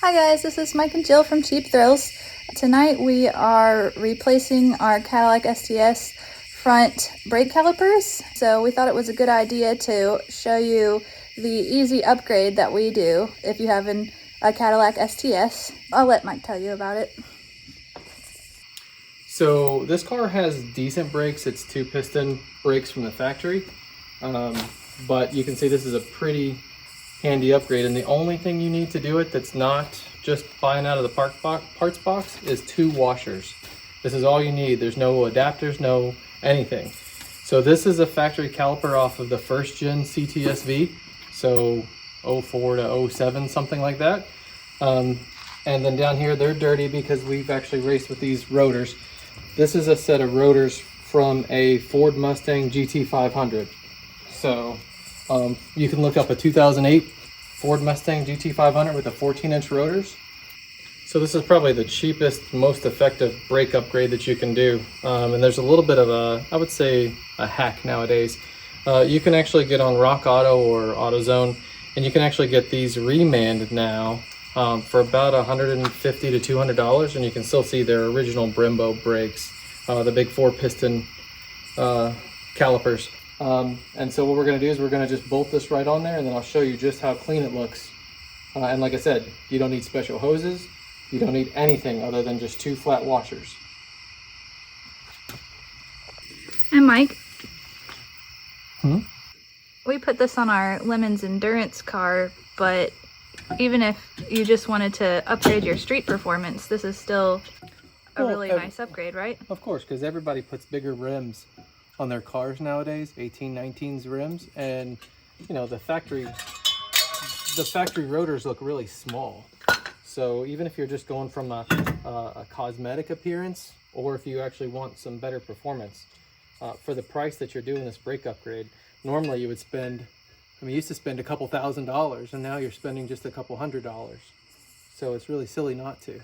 Hi guys, this is Mike and Jill from Cheap Thrills. Tonight we are replacing our Cadillac STS front brake calipers. So we thought it was a good idea to show you the easy upgrade that we do if you have a Cadillac STS. I'll let Mike tell you about it. So this car has decent brakes. It's 2-piston brakes from the factory. But you can see this is a pretty handy upgrade, and the only thing you need to do it that's not just buying out of the parts box is 2 washers. This is all you need. There's no adapters, no anything. So this is a factory caliper off of the first gen ctsv, so 04 to 07, something like that. And then down here they're dirty because we've actually raced with these rotors. This is a set of rotors from a Ford Mustang GT500. So you can look up a 2008 Ford Mustang GT500 with a 14-inch rotors. So this is probably the cheapest, most effective brake upgrade that you can do. And there's a little bit of a, I would say, a hack nowadays. You can actually get on Rock Auto or AutoZone, and you can actually get these remanded now for about $150 to $200, and you can still see their original Brembo brakes, the big 4-piston calipers. And so what we're going to do is we're going to just bolt this right on there, and then I'll show you just how clean it looks. And like I said, you don't need special hoses. You don't need anything other than just 2 flat washers. And Mike, we put this on our Lemons Endurance car, but even if you just wanted to upgrade your street performance, this is still a really nice upgrade, right? Of course, because everybody puts bigger rims on their cars nowadays, 1819's rims, and you know the factory rotors look really small. So even if you're just going from a cosmetic appearance, or if you actually want some better performance, for the price that you're doing this brake upgrade, normally you would spend, I mean, you used to spend a couple $1,000s, and now you're spending just a couple $100s. So it's really silly not to.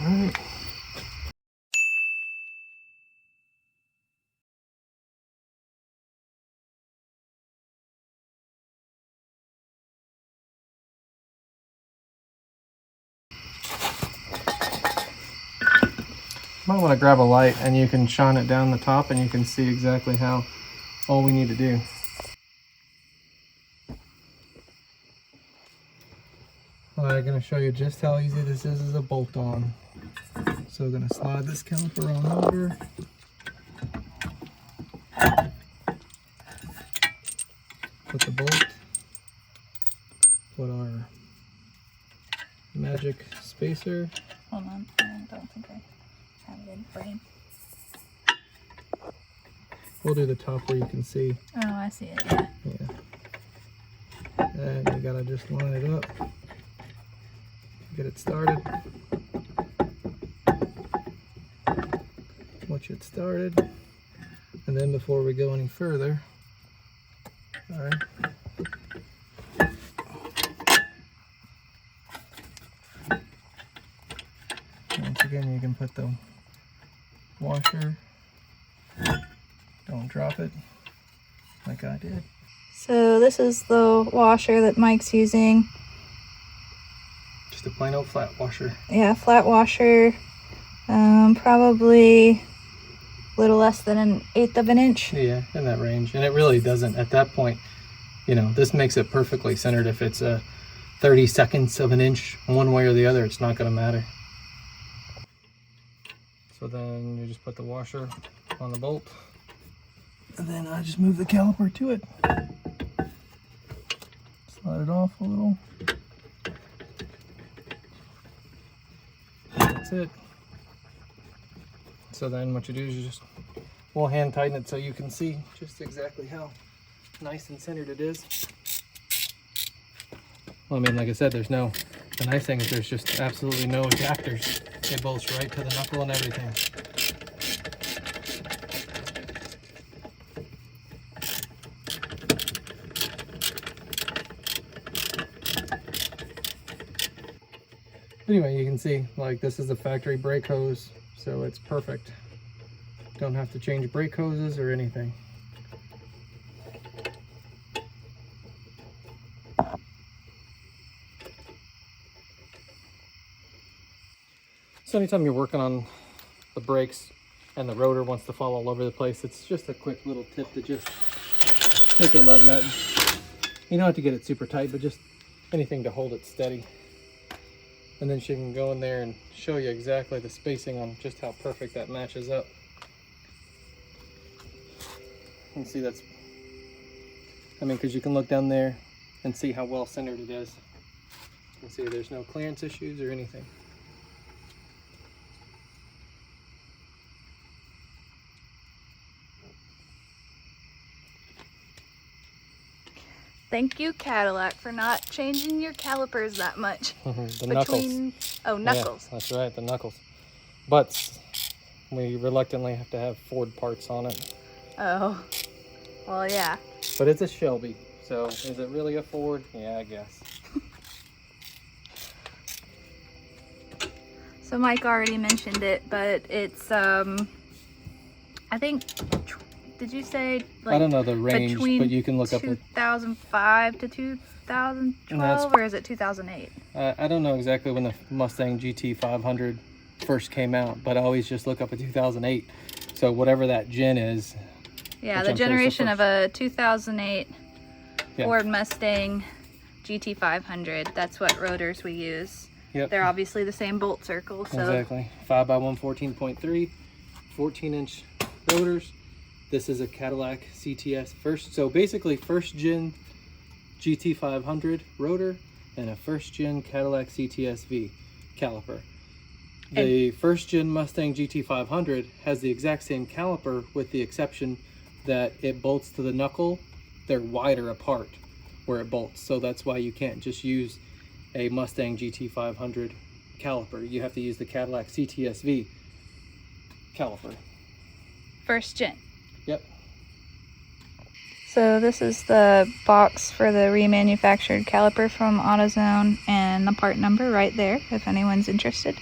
Alright. Might want to grab a light and you can shine it down the top and you can see exactly how all we need to do. I'm going to show you just how easy this is as a bolt on. So we're going to slide this caliper on over. Put the bolt. Put our magic spacer. Hold on, I don't think I have it in frame. We'll do the top where you can see. Oh, I see it, yeah. Yeah. And you gotta just line it up. Get it started. Once it's started. And then before we go any further, alright. Once again, you can put the washer, don't drop it like I did. So this is the washer that Mike's using. Just a plain old flat washer. Yeah, flat washer, probably a little less than 1/8 of an inch. Yeah, in that range. And it really doesn't, at that point, you know, this makes it perfectly centered. If it's a 30/2 of an inch one way or the other, it's not going to matter. So then you just put the washer on the bolt, and then I just move the caliper to it. Slide it off a little. That's it. So then what you do is you just, we'll hand tighten it so you can see just exactly how nice and centered it is. Well, I mean, like I said, the nice thing is there's just absolutely no adapters. It bolts right to the knuckle and everything. Anyway, you can see, like, this is the factory brake hose, so it's perfect. Don't have to change brake hoses or anything. So anytime you're working on the brakes and the rotor wants to fall all over the place, it's just a quick little tip to just take your lug nut. You don't have to get it super tight, but just anything to hold it steady. And then she can go in there and show you exactly the spacing on just how perfect that matches up. You can see that's, I mean, because you can look down there and see how well centered it is. You can see there's no clearance issues or anything. Thank you, Cadillac, for not changing your calipers that much. The knuckles. Oh, knuckles. Yeah, that's right, the knuckles. But we reluctantly have to have Ford parts on it. Oh, well, yeah. But it's a Shelby, so is it really a Ford? Yeah, I guess. So Mike already mentioned it, but it's, I think, did you say, like, I don't know the range, but you can look up 2005 to 2012, or is it 2008? I don't know exactly when the Mustang GT 500 first came out, but I always just look up a 2008. So whatever that gen is. Yeah, the generation of a 2008 Ford Mustang GT 500. That's what rotors we use. Yep. They're obviously the same bolt circle. So. Exactly. 5x1 14.3, 14-inch rotors. This is a Cadillac STS first. So basically first gen GT 500 rotor and a first gen Cadillac ctsv caliper. The first gen Mustang GT 500 has the exact same caliper with the exception that it bolts to the knuckle. They're wider apart where it bolts. So that's why you can't just use a Mustang GT 500 caliper. You have to use the Cadillac ctsv caliper. First gen. Yep. So this is the box for the remanufactured caliper from AutoZone, and the part number right there if anyone's interested.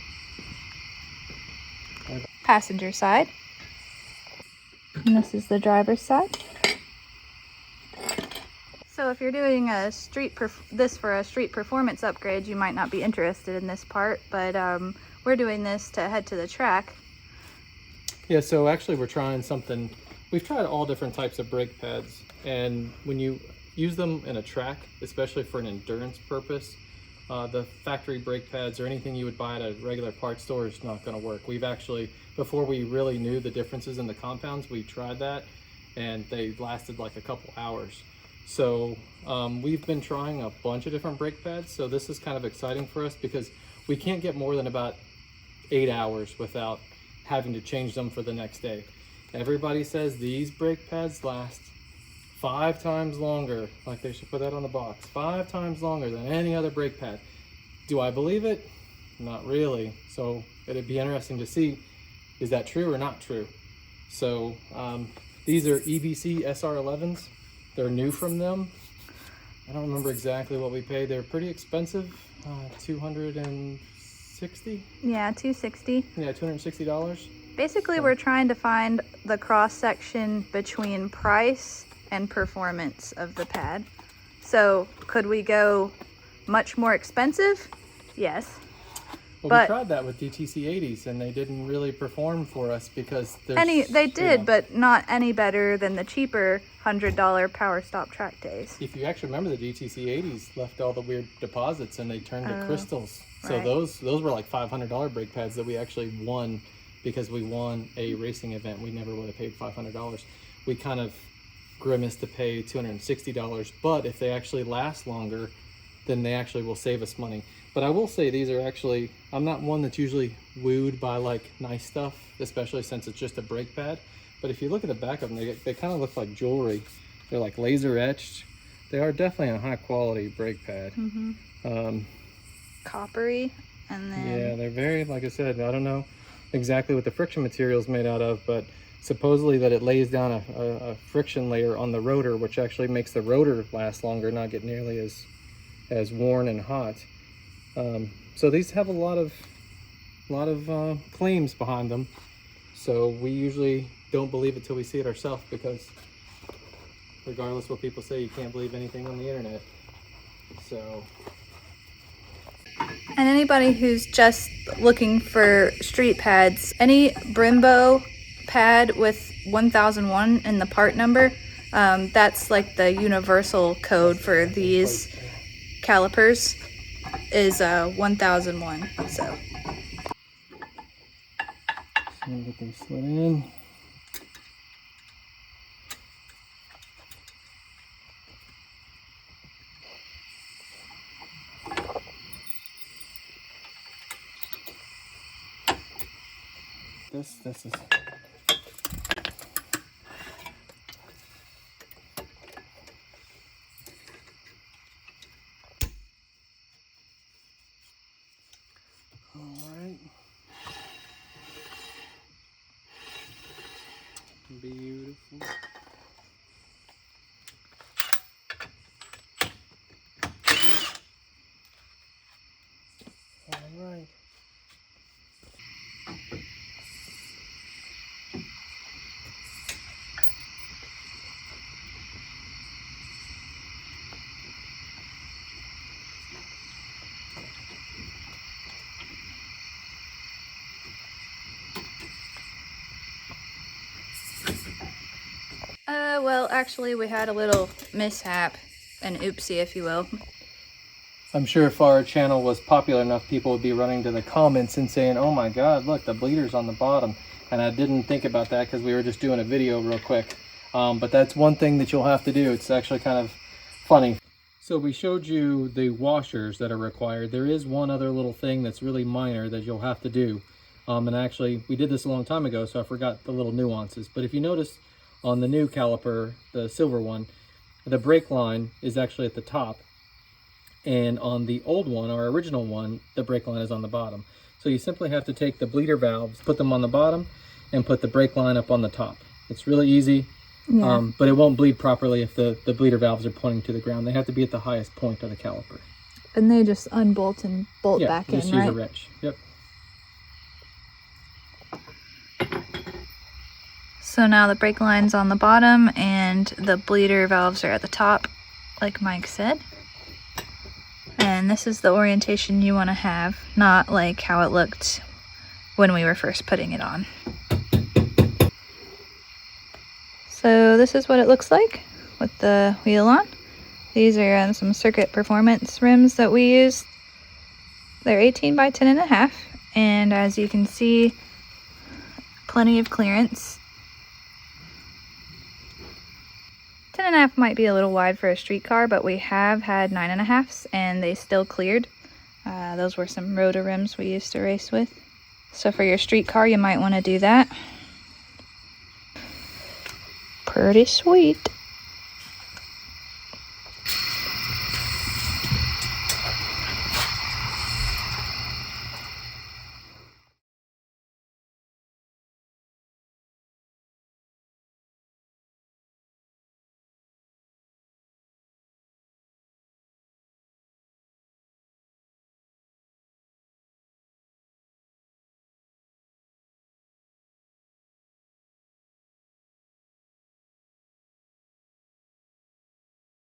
Passenger side. And this is the driver's side. So if you're doing a this for a street performance upgrade, you might not be interested in this part, but we're doing this to head to the track. Yeah, so actually we're trying something. We've tried all different types of brake pads, and when you use them in a track, especially for an endurance purpose, the factory brake pads or anything you would buy at a regular parts store is not going to work. We've actually, before we really knew the differences in the compounds, we tried that and they lasted like a couple hours. So we've been trying a bunch of different brake pads, so this is kind of exciting for us because we can't get more than about 8 hours without having to change them for the next day. Everybody says these brake pads last 5 times longer, like they should put that on the box, 5 times longer than any other brake pad. Do I believe it? Not really. So it'd be interesting to see, is that true or not true? So these are EBC SR11s. They're new from them. I don't remember exactly what we paid. They're pretty expensive, 260? Yeah, 260. Yeah, $260. Basically, we're trying to find the cross section between price and performance of the pad. So could we go much more expensive? Yes. Well, but we tried that with DTC 80s and they didn't really perform for us because they did, but not any better than the cheaper $100 Power Stop track days. If you actually remember, the DTC 80s left all the weird deposits and they turned to crystals. So right. those were like $500 brake pads that we actually won because we won a racing event. We never would have paid $500. We kind of grimaced to pay $260, but if they actually last longer, then they actually will save us money. But I will say these are actually, I'm not one that's usually wooed by like nice stuff, especially since it's just a brake pad. But if you look at the back of them, they kind of look like jewelry. They're like laser etched. They are definitely a high quality brake pad. Mm-hmm. Coppery, and then... Yeah, they're very, like I said, I don't know exactly what the friction material is made out of, but supposedly that it lays down a friction layer on the rotor, which actually makes the rotor last longer, not get nearly as worn and hot. So these have a lot of claims behind them. So we usually don't believe it till we see it ourselves, because regardless what people say, you can't believe anything on the internet. So. And anybody who's just looking for street pads, any Brembo pad with 1001 in the part number, that's like the universal code for these calipers, is 1001. So I'm gonna get them slid in. This is all right. Beautiful. All right. well, actually, we had a little mishap, an oopsie, if you will. I'm sure if our channel was popular enough, people would be running to the comments and saying, oh my God, look, the bleeder's on the bottom. And I didn't think about that because we were just doing a video real quick. But that's one thing that you'll have to do. It's actually kind of funny. So we showed you the washers that are required. There is one other little thing that's really minor that you'll have to do. And actually, we did this a long time ago, so I forgot the little nuances. But if you notice on the new caliper, the silver one, the brake line is actually at the top. And on the old one, our original one, the brake line is on the bottom. So you simply have to take the bleeder valves, put them on the bottom, and put the brake line up on the top. It's really easy, Yeah. but it won't bleed properly if the bleeder valves are pointing to the ground. They have to be at the highest point of the caliper. And they just unbolt and bolt back in, just right? use a wrench. Yep. So now the brake line's on the bottom and the bleeder valves are at the top, like Mike said. And this is the orientation you want to have, not like how it looked when we were first putting it on. So this is what it looks like with the wheel on. These are some Circuit Performance rims that we use. They're 18 by 10.5, and as you can see, plenty of clearance. 10.5 might be a little wide for a street car, but we have had 9.5s and they still cleared. Those were some Rotor rims we used to race with. So for your street car, you might want to do that. Pretty sweet.